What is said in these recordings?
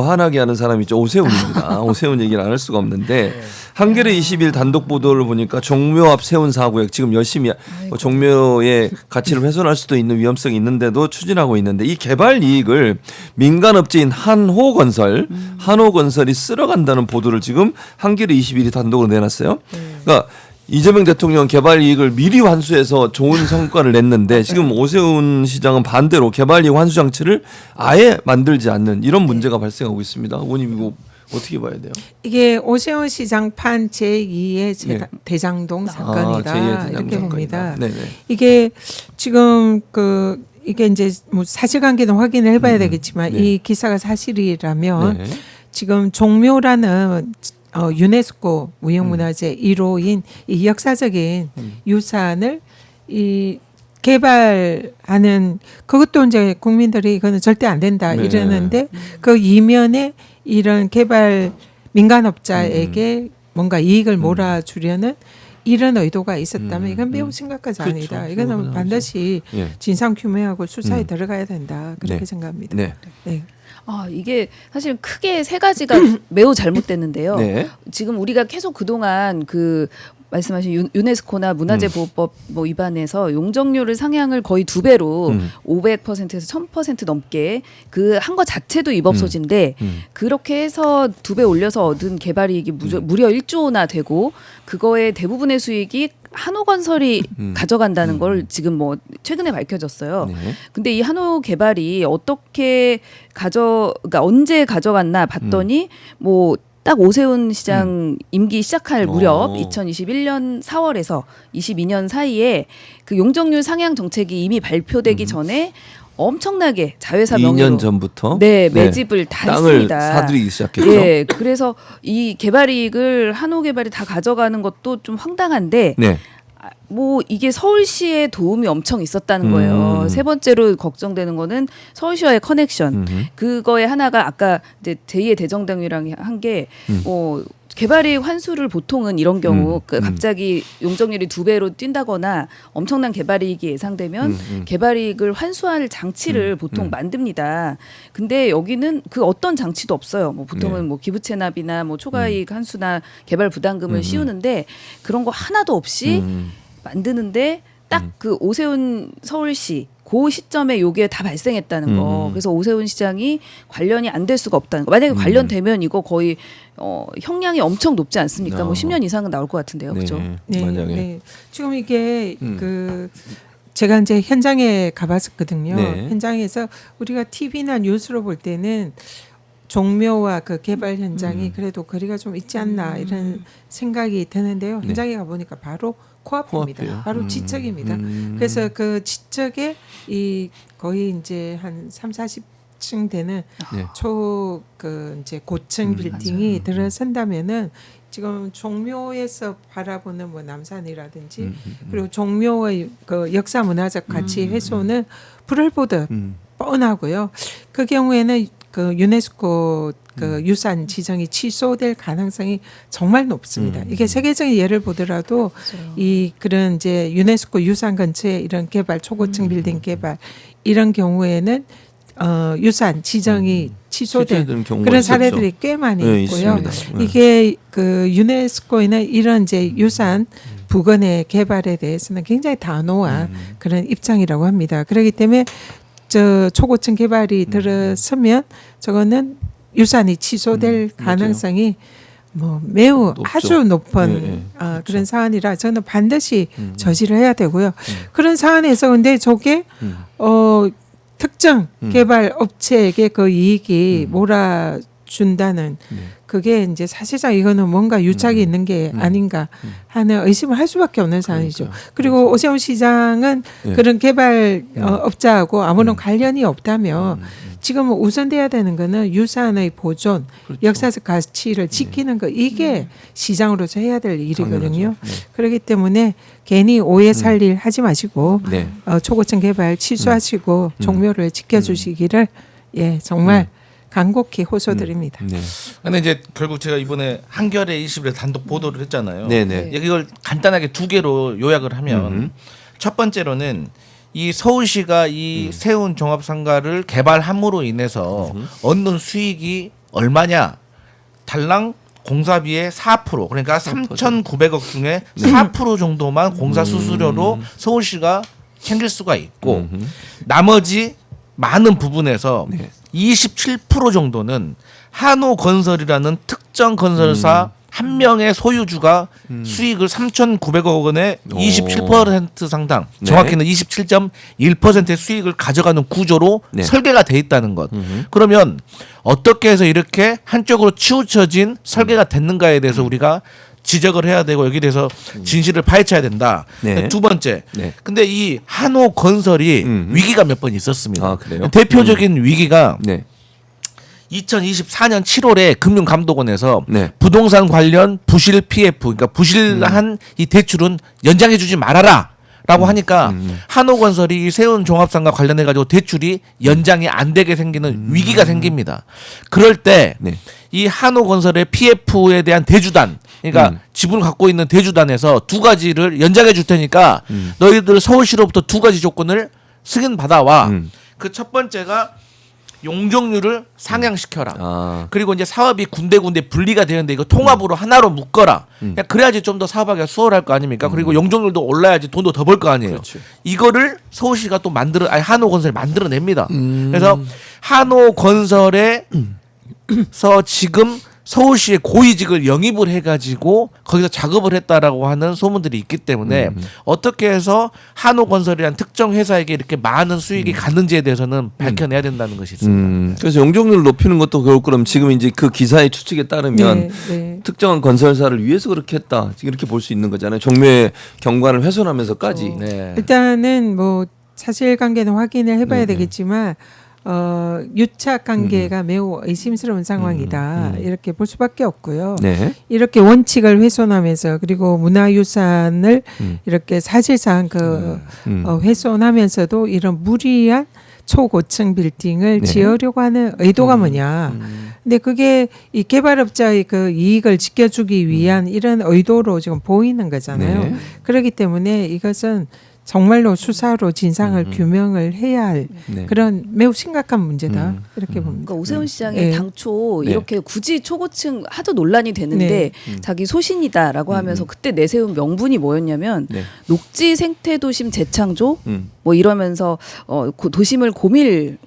화나게 하는 사람이 있죠. 오세훈입니다. 오세훈 얘기를 안 할 수가 없는데 한겨레 20일 단독 보도를 보니까 종묘 앞 세운 사구역 지금 열심히 종묘의 가치를 훼손할 수도 있는 위험성이 있는데도 추진하고 있는데 이 개발 이익을 민간 업체인 한호건설이 쓸어간다는 보도를 지금 한겨레 21이 단독으로 내놨어요. 그러니까 이재명 대통령 개발 이익을 미리 환수해서 좋은 성과를 냈는데 지금 오세훈 시장은 반대로 개발 이익 환수 장치를 아예 만들지 않는 이런 문제가 발생하고 있습니다. 의원님 이거 어떻게 봐야 돼요? 이게 오세훈 시장 판 제2의 대장동 사건이다 제2의 이렇게 봅니다. 네네. 이게 지금 이게 이제 뭐 사실관계는 확인을 해봐야 되겠지만 네. 이 기사가 사실이라면 네. 지금 종묘라는 유네스코 무형문화재 1호인 이 역사적인 유산을 이 개발하는 그것도 이제 국민들이 이거는 절대 안 된다 네. 이러는데 그 이면에 이런 개발 민간업자에게 뭔가 이익을 몰아주려는 이런 의도가 있었다면 이건 매우 심각한 사안이다. 그렇죠. 이거는 반드시 예. 진상 규명하고 수사에 들어가야 된다. 그렇게 생각합니다. 네. 네. 이게 사실 크게 세 가지가 매우 잘못됐는데요. 네. 지금 우리가 계속 그동안 말씀하신 유네스코나 문화재보호법 위반해서 용적률을 상향을 거의 2배로 500%에서 1000% 넘게 그 한 것 자체도 위법 소지인데 그렇게 해서 2배 올려서 얻은 개발 이익이 무려 1조나 되고 그거의 대부분의 수익이 한호건설이 가져간다는 걸 지금 최근에 밝혀졌어요. 네. 근데 이 한호개발이 어떻게 그러니까 언제 가져갔나 봤더니 딱 오세훈 시장 임기 시작할 무렵 2021년 4월에서 22년 사이에 그 용적률 상향 정책이 이미 발표되기 전에 엄청나게 자회사 명의로 2년 전부터 매집을 다 땅을 했습니다. 사들이기 시작했죠. 예, 그래서 이 개발 이익을 한호개발이 다 가져가는 것도 좀 황당한데 네. 이게 서울시의 도움이 엄청 있었다는 거예요. 세 번째로 걱정되는 거는 서울시와의 커넥션. 그거에 하나가 아까 이제 제2의 대정당이랑 한 게 개발이익 환수를 보통은 이런 경우 갑자기 용적률이 2배로 뛴다거나 엄청난 개발이익이 예상되면 개발이익을 환수할 장치를 보통 만듭니다. 근데 여기는 그 어떤 장치도 없어요. 보통은 기부채납이나 초과이익 환수나 개발 부담금을 씌우는데 그런 거 하나도 없이 만드는데 딱 그 오세훈 서울시 그 시점에 요게 다 발생했다는 거. 그래서 오세훈 시장이 관련이 안 될 수가 없다는 거. 만약에 관련되면 이거 거의 형량이 엄청 높지 않습니까? 10년 이상은 나올 것 같은데요. 그렇죠? 네, 만약에. 네. 지금 이게 제가 이제 현장에 가봤었거든요. 네. 현장에서 우리가 TV나 뉴스로 볼 때는 종묘와 그 개발 현장이 그래도 거리가 좀 있지 않나 이런 생각이 드는데요. 현장에 가보니까 바로 코앞입니다. 코앞이에요. 바로 지척입니다. 그래서 그 지척에 이 거의 이제 한 30-40층 되는 이제 고층 빌딩이 들어선다면은 지금 종묘에서 바라보는 남산이라든지 그리고 종묘의 그 역사 문화적 가치 훼손은 불을 보듯 뻔하고요. 그 경우에는 그 유네스코 그 유산 지정이 취소될 가능성이 정말 높습니다. 이게 세계적인 예를 보더라도 이 그런 이제 유네스코 유산 근처에 이런 개발 초고층 빌딩 개발 이런 경우에는 유산 지정이 취소된 그런 사례들이 꽤 많이 있고요. 이게 그 유네스코에는 이런 이제 유산 부근의 개발에 대해서는 굉장히 단호한 그런 입장이라고 합니다. 그렇기 때문에 초고층 개발이 들어서면 저거는 유산이 취소될 가능성이 매우 높죠. 아주 높은 그런 사안이라 저는 반드시 저지를 해야 되고요. 그런 사안에서 근데 저게 특정 개발 업체에게 그 이익이 몰아준다는 그게 이제 사실상 이거는 뭔가 유착이 있는 게 아닌가 하는 의심을 할 수밖에 없는 사안이죠. 그리고 오세훈 시장은 그런 개발 업자하고 아무런 관련이 없다면 지금 우선돼야 되는 거는 유산의 보존, 역사적 가치를 지키는 거 이게 시장으로서 해야 될 일이거든요. 그렇기 때문에 괜히 오해 살릴 하지 마시고 초고층 개발 취소하시고 종묘를 지켜주시기를 정말 간곡히 호소드립니다. 근데 이제 결국 제가 이번에 한겨레 20일에 단독 보도를 했잖아요. 네네. 이걸 간단하게 두 개로 요약을 하면 첫 번째로는 이 서울시가 이 세운 종합상가를 개발함으로 인해서 얻는 수익이 얼마냐? 달랑 공사비의 4% 그러니까 3,900억 중에 4% 정도만 공사 수수료로 서울시가 챙길 수가 있고 나머지 많은 부분에서 27% 정도는 한호건설이라는 특정 건설사 한 명의 소유주가 수익을 3,900억 원의 27% 상당, 네. 정확히는 27.1%의 수익을 가져가는 구조로 네. 설계가 돼 있다는 것. 그러면 어떻게 해서 이렇게 한쪽으로 치우쳐진 설계가 됐는가에 대해서 우리가 지적을 해야 되고 여기에 대해서 진실을 파헤쳐야 된다. 네. 두 번째. 네. 근데 이 한호건설이 위기가 몇 번 있었습니다. 아, 그래요? 대표적인 위기가 네. 2024년 7월에 금융감독원에서 네. 부동산 관련 부실 PF, 그러니까 부실한 이 대출은 연장해주지 말아라. 라고 하니까 한호건설이 이 세운 종합상가 관련해 가지고 대출이 연장이 안 되게 생기는 위기가 생깁니다. 그럴 때 이 네. 한호건설의 PF에 대한 대주단, 그러니까 지분을 갖고 있는 대주단에서 두 가지를 연장해 줄 테니까 너희들 서울시로부터 두 가지 조건을 승인 받아와. 그 첫 번째가 용적률을 상향시켜라. 아. 그리고 이제 사업이 군데군데 분리가 되는데 이거 통합으로 하나로 묶어라. 그래야지 좀 더 사업하기가 수월할 거 아닙니까? 그리고 용적률도 올라야지 돈도 더 벌 거 아니에요. 그렇죠. 이거를 서울시가 또 한호건설이 만들어냅니다. 그래서 한호건설에서 지금 서울시의 고위직을 영입을 해가지고 거기서 작업을 했다라고 하는 소문들이 있기 때문에 어떻게 해서 한호건설이라는 특정 회사에게 이렇게 많은 수익이 갔는지에 대해서는 밝혀내야 된다는 것이 있습니다. 그래서 용적률을 높이는 것도 그럴 거면 지금 이제 그 기사의 추측에 따르면 네. 특정한 건설사를 위해서 그렇게 했다 이렇게 볼 수 있는 거잖아요. 종묘의 경관을 훼손하면서까지. 네. 일단은 뭐 사실관계는 확인을 해봐야 되겠지만 유착 관계가 매우 의심스러운 상황이다 이렇게 볼 수밖에 없고요. 네. 이렇게 원칙을 훼손하면서 그리고 문화유산을 이렇게 사실상 훼손하면서도 이런 무리한 초고층 빌딩을 네. 지으려고 하는 의도가 뭐냐. 근데 그게 이 개발업자의 그 이익을 지켜주기 위한 이런 의도로 지금 보이는 거잖아요. 네. 그렇기 때문에 이것은 정말로 수사로 진상을 규명을 해야 할 네. 그런 매우 심각한 문제다 이렇게 봅니다. 그러니까 오세훈 시장이 네. 당초 네. 이렇게 굳이 초고층 하도 논란이 되는데 네. 자기 소신이다라고 하면서 그때 내세운 명분이 뭐였냐면 네. 녹지 생태도심 재창조 음. 뭐 이러면서 도심을 고밀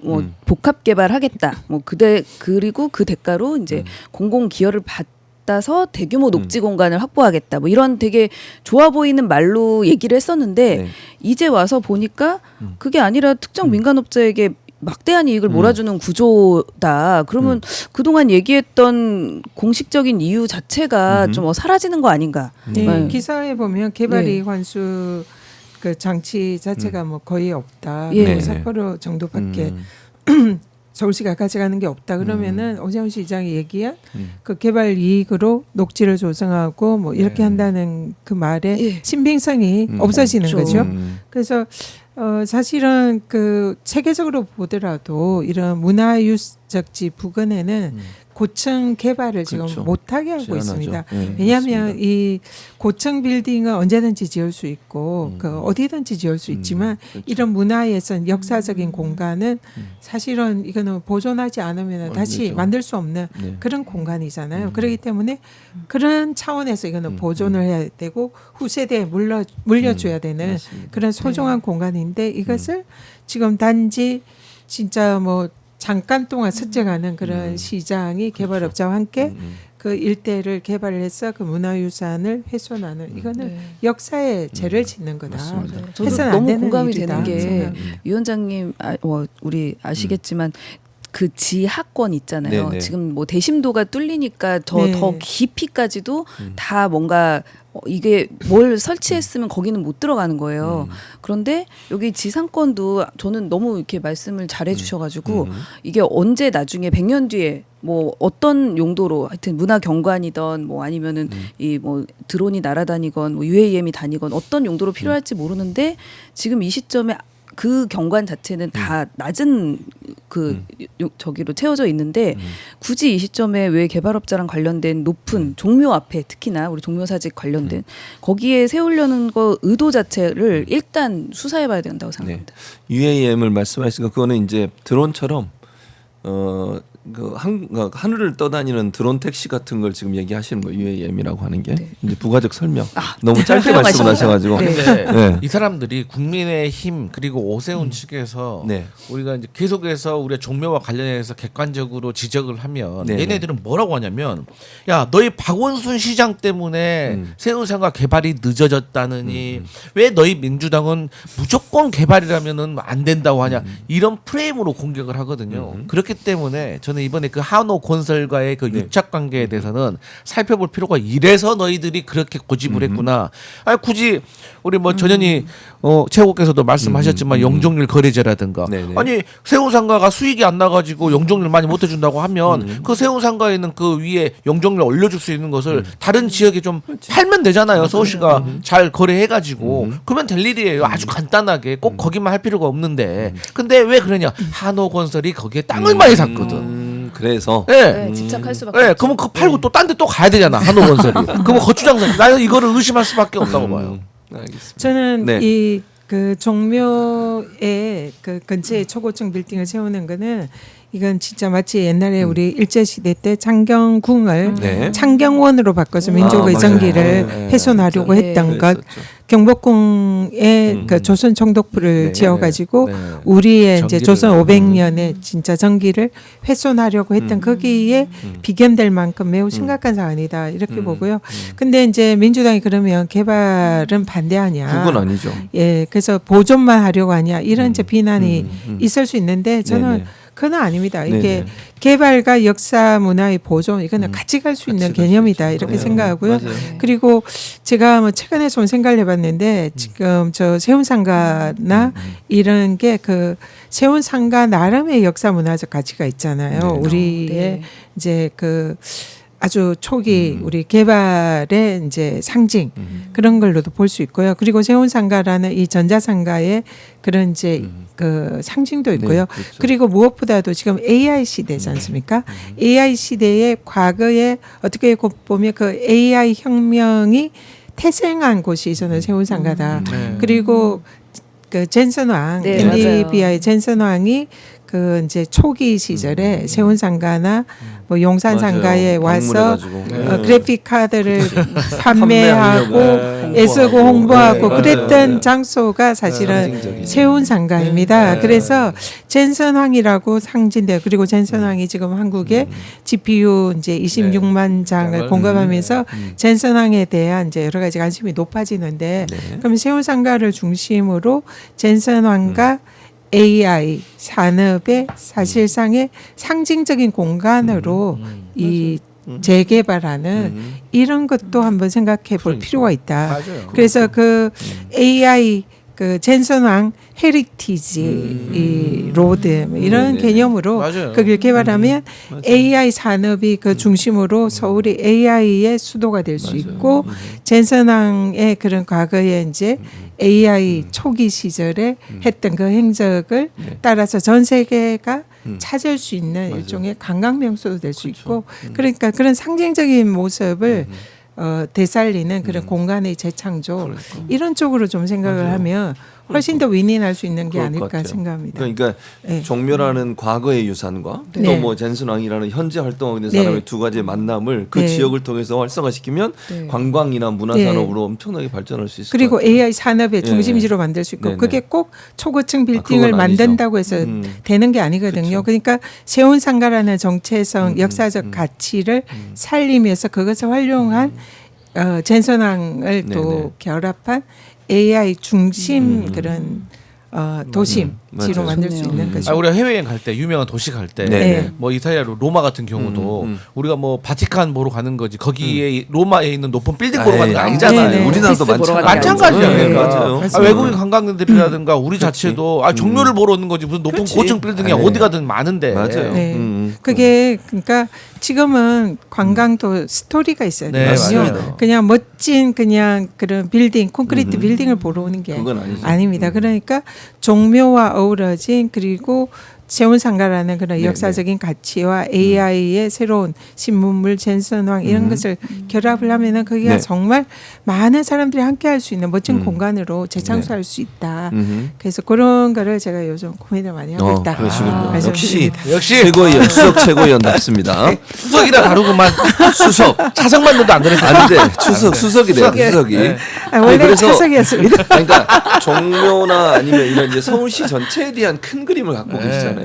복합 개발하겠다. 뭐 그리고 그 대가로 이제 공공 기여를 받아서 대규모 녹지 공간을 확보하겠다. 뭐 이런 되게 좋아 보이는 말로 얘기를 했었는데 네. 이제 와서 보니까 그게 아니라 특정 민간업자에게 막대한 이익을 몰아주는 구조다. 그러면 그동안 얘기했던 공식적인 이유 자체가 좀 사라지는 거 아닌가. 네, 네. 기사에 보면 개발이익 네. 환수 그 장치 자체가 뭐 거의 없다. 예. 그리고 4% 정도밖에 서울시가 가져가는 게 없다. 그러면은 오세훈 시장이 얘기한 그 개발 이익으로 녹지를 조성하고 뭐 이렇게 한다는 그 말에 예. 신빙성이 없어지는 그렇죠. 거죠. 그래서 사실은 그 세계적으로 보더라도 이런 문화유적지 부근에는 고층 개발을 그렇죠. 지금 못하게 하고 제한하죠. 있습니다. 네, 왜냐하면 맞습니다. 이 고층 빌딩은 언제든지 지을 수 있고 그 어디든지 지을 수 있지만 그렇죠. 이런 문화에선 역사적인 공간은 사실은 이거는 보존하지 않으면 다시 되죠. 만들 수 없는 네. 그런 공간이잖아요. 그렇기 때문에 그런 차원에서 이거는 보존을 해야 되고 후세대에 물려줘야 되는 맞습니다. 그런 소중한 공간인데 이것을 지금 단지 진짜 뭐 잠깐 동안 스쳐가는 그런 시장이 개발업자와 함께 그 일대를 개발을 해서 그 문화유산을 훼손하는 이거는 네. 역사에 죄를 짓는 거다. 맞습니다. 저도 해서는 안 너무 되는 공감이 일이다 되는 게 생각합니다. 위원장님 우리 아시겠지만 그 지하권 있잖아요. 네네. 지금 뭐 대심도가 뚫리니까 더 네. 깊이까지도 다 뭔가 이게 뭘 설치했으면 거기는 못 들어가는 거예요. 그런데 여기 지상권도 저는 너무 이렇게 말씀을 잘해 주셔가지고 이게 언제 나중에 100년 뒤에 뭐 어떤 용도로 하여튼 문화 경관이던 뭐 아니면은 이 뭐 드론이 날아다니건 뭐 UAM이 다니건 어떤 용도로 필요할지 모르는데 지금 이 시점에 그 경관 자체는 다 낮은 저기로 채워져 있는데 굳이 이 시점에 왜 개발업자랑 관련된 높은 종묘 앞에 특히나 우리 종묘사직 관련된 거기에 세우려는 거 의도 자체를 일단 수사해봐야 된다고 생각합니다. UAM을 말씀하시니까 그거는 이제 드론처럼 하늘을 떠다니는 드론 택시 같은 걸 지금 얘기하시는 거예요. UAM이라고 하는 게 이제 부가적 설명. 너무 짧게 말씀하셔가지고. 근데 이 사람들이 국민의힘 그리고 오세훈 측에서 네. 우리가 이제 계속해서 우리가 종묘와 관련해서 객관적으로 지적을 하면 네, 얘네들은 뭐라고 하냐면 야 너희 박원순 시장 때문에 세운상가 개발이 늦어졌다느니 왜 너희 민주당은 무조건 개발이라면은 안 된다고 하냐 이런 프레임으로 공격을 하거든요. 그렇기 때문에 저는 이번에 그 한호건설과의 그 유착 관계에 대해서는 살펴볼 필요가 이래서 너희들이 그렇게 고집을 했구나. 아니 굳이 우리 뭐 전현희 최고께서도 말씀하셨지만 영종률 거래제라든가 네네. 아니 세운상가가 수익이 안 나가지고 영종률 많이 못 해준다고 하면 그 세운상가에 있는 그 위에 영종률 올려줄 수 있는 것을 다른 지역에 좀 팔면 되잖아요. 서울시가 잘 거래해가지고 그러면 될 일이에요. 아주 간단하게 꼭 거기만 할 필요가 없는데 근데 왜 그러냐 한호건설이 거기에 땅을 많이 샀거든. 그래서 네, 집착할 수밖에 네, 없죠. 그러면 그 팔고 또 딴 데 또 가야 되잖아 한호건설이. 그러면 거추장사. 나는 이거를 의심할 수밖에 없다고 봐요. 알겠습니다. 저는 네. 이 그 종묘에 그 근처에 초고층 빌딩을 세우는 거는 이건 진짜 마치 옛날에 우리 일제시대 때 창경궁을 네. 창경원으로 바꿔서 민족의 맞아요. 정기를 네, 훼손하려고 네. 했던 것 그랬었죠. 경복궁에 그 조선 총독부를 네. 지어가지고 네. 우리의 이제 정기를. 조선 500년에 진짜 정기를 훼손하려고 했던 거기에 비견될 만큼 매우 심각한 사안이다 이렇게 보고요. 근데 이제 민주당이 그러면 개발은 반대하냐? 그건 아니죠. 예, 그래서 보존만 하려고 하냐 이런 이제 비난이 있을 수 있는데 저는 네네. 그건 아닙니다. 이게 네네. 개발과 역사 문화의 보존 이거는 같이 갈 수 있는 같이 갈 개념이다 수 있죠. 이렇게 네. 생각하고요. 맞아요. 그리고 제가 뭐 최근에 좀 생각을 해봤는데 지금 저 세운상가나 이런 게 그 세운상가 나름의 역사 문화적 가치가 있잖아요. 네. 우리의 네. 이제 그 아주 초기 우리 개발의 이제 상징 그런 걸로도 볼 수 있고요. 그리고 세운상가라는 이 전자상가의 그런 이제 그 상징도 있고요. 네, 그렇죠. 그리고 무엇보다도 지금 AI 시대지 않습니까? AI 시대의 과거에 어떻게 보면 그 AI 혁명이 태생한 곳이 저는 세운상가다. 네. 그리고 그 젠슨 왕, 네, NDBI의 젠슨 왕이 그 이제 초기 시절에 세운상가나 뭐 용산상가에 맞아요. 와서 방문해가지고. 그래픽 카드를 판매하고 판매하려고. 애쓰고 홍보하고 네, 그랬던 맞아요. 장소가 사실은 상징적이죠. 세운상가입니다. 네. 그래서 젠슨 왕이라고 상징돼요. 그리고 젠슨 왕이 지금 한국에 GPU 이제 26만 장을 공급하면서 젠슨 왕에 대한 이제 여러 가지 관심이 높아지는데 그럼 세운상가를 중심으로 젠슨 왕과 AI 산업의 사실상의 상징적인 공간으로 이 재개발하는 이런 것도 한번 생각해 볼 필요가 있다. 맞아요. 그래서 그 AI 그 젠슨왕 헤리티지 이 로드 뭐 이런 네네. 개념으로 맞아요. 거기를 개발하면 AI 산업이 그 중심으로 서울이 AI의 수도가 될 수 있고 젠슨왕의 그런 과거에 이제 AI 초기 시절에 했던 그 행적을 따라서 전 세계가 찾을 수 있는 일종의 관광 명소도 될 수 있고 그러니까 그런 상징적인 모습을 되살리는 그런 공간의 재창조 이런 쪽으로 좀 생각을 하면 훨씬 더 윈윈할 수 있는 게 그럴 것 아닐까 같아요. 생각합니다. 그러니까 네. 종묘라는 과거의 유산과 네. 또 뭐 젠슨왕이라는 현재 활동하고 있는 네. 사람의 두 가지의 만남을 그 네. 지역을 통해서 활성화시키면 네. 관광이나 문화산업으로 엄청나게 발전할 수 있을 그리고 것 같아요. AI 산업의 네. 중심지로 만들 수 있고 네네. 그게 꼭 초고층 빌딩을 그건 아니죠. 만든다고 해서 되는 게 아니거든요. 그렇죠. 그러니까 세운상가라는 정체성, 역사적 가치를 살리면서 그것을 활용한 젠선왕을 또 네네. 결합한 AI 중심 그런 도심지로 맞아요. 만들 수 좋네요. 있는 거죠. 우리가 해외여행 갈 때 유명한 도시 갈 때 네. 뭐 이탈리아 로마 같은 경우도 우리가 뭐 바티칸 보러 가는 거지 거기에 로마에 있는 높은 빌딩 보러 가는 거 아이, 아니잖아요. 네네. 우리나라도 오피스 보러 가는 게 마찬가지야. 아니죠. 네, 그러니까. 맞아요. 맞습니다. 외국인 관광객들이라든가 우리 자체도 종묘를 보러 오는 거지 무슨 높은 그치. 고층 빌딩이 네. 어디 가든 많은데. 맞아요. 네. 그게 그러니까 지금은 관광도 스토리가 있어야 네, 되거든요. 맞아요. 그냥 멋진 그냥 그런 빌딩, 콘크리트 빌딩을 보러 오는 게 그건 아니죠. 아닙니다. 그러니까 종묘와 어우러진 그리고 세운상가라는 그런 네, 역사적인 가치와 AI의 새로운 신문물 젠선왕 이런 것을 결합을 하면은 거기가 네. 정말 많은 사람들이 함께할 수 있는 멋진 공간으로 재창조할 수 있다. 그래서 그런 거를 제가 요즘 고민을 많이 하고 있다. 그러시군요. 역시 말씀드립니다. 역시 최고위원 수석 최고위원답습니다. 수석이라 다르구만. 수석 차석만 넣어도 안 되는 아닌데 수석이래요. 수석이. 원래 그래서 차석이었습니다. 그러니까 종묘나 아니면 이런 이제 서울시 전체에 대한 큰 그림을 갖고 계시잖아요.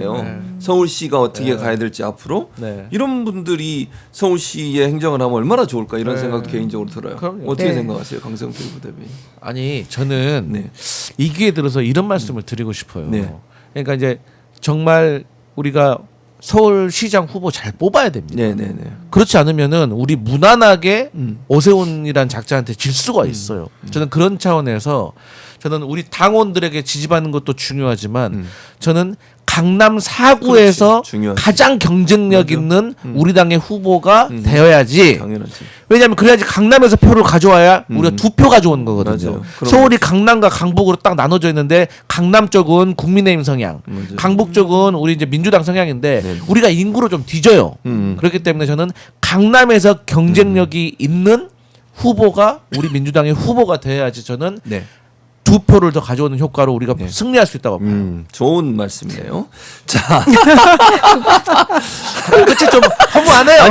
서울시가 어떻게 가야 될지 앞으로 네. 이런 분들이 서울시의 행정을 하면 얼마나 좋을까 이런 생각도 개인적으로 들어요. 그럼요. 어떻게 네. 생각하세요, 강성필 부대변인? 아니 저는 네. 이 기회에 들어서 이런 말씀을 드리고 싶어요. 네. 그러니까 이제 정말 우리가 서울시장 후보 잘 뽑아야 됩니다. 네네네. 그렇지 않으면은 우리 무난하게 음. 오세훈이란 작자한테 질 수가 있어요. 저는 그런 차원에서 저는 우리 당원들에게 지지받는 것도 중요하지만 저는 강남 4구에서 그렇지. 중요하지. 가장 경쟁력 맞아. 있는 우리 당의 후보가 되어야지. 당연하지. 왜냐하면 그래야지 강남에서 표를 가져와야 우리가 2표 가져오는 거거든요. 맞아요. 그럼- 서울이 강남과 강북으로 딱 나눠져 있는데 강남 쪽은 국민의힘 성향, 맞아요. 강북 쪽은 우리 이제 민주당 성향인데 네. 우리가 인구로 좀 뒤져요. 그렇기 때문에 저는 강남에서 경쟁력이 있는 후보가 우리 민주당의 후보가 돼야지 저는 네. 2표를 더 가져오는 효과로 우리가 승리할 수 있다고 봐요. 좋은 말씀이네요. 자, 끝이 좀 허무하네요.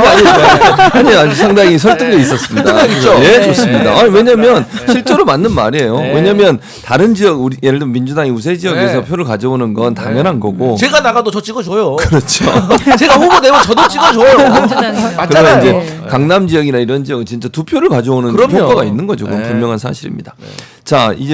아니, 상당히 설득력이 있었습니다. 설득력 있죠? 예, 네. 좋습니다. 아니, 왜냐면 실제로 맞는 말이에요. 네. 왜냐면 다른 지역, 우리 예를 들면 민주당이 우세 지역에서 네. 표를 가져오는 건 당연한 거고. 제가 나가도 저 찍어줘요. 그렇죠. 제가 후보 되면 저도 찍어줘요. 그러면 맞잖아요. 이제 강남 지역이나 이런 지역은 진짜 2표를 가져오는 그럼요. 효과가 있는 거죠. 그건 네. 분명한 사실입니다. 자, 이제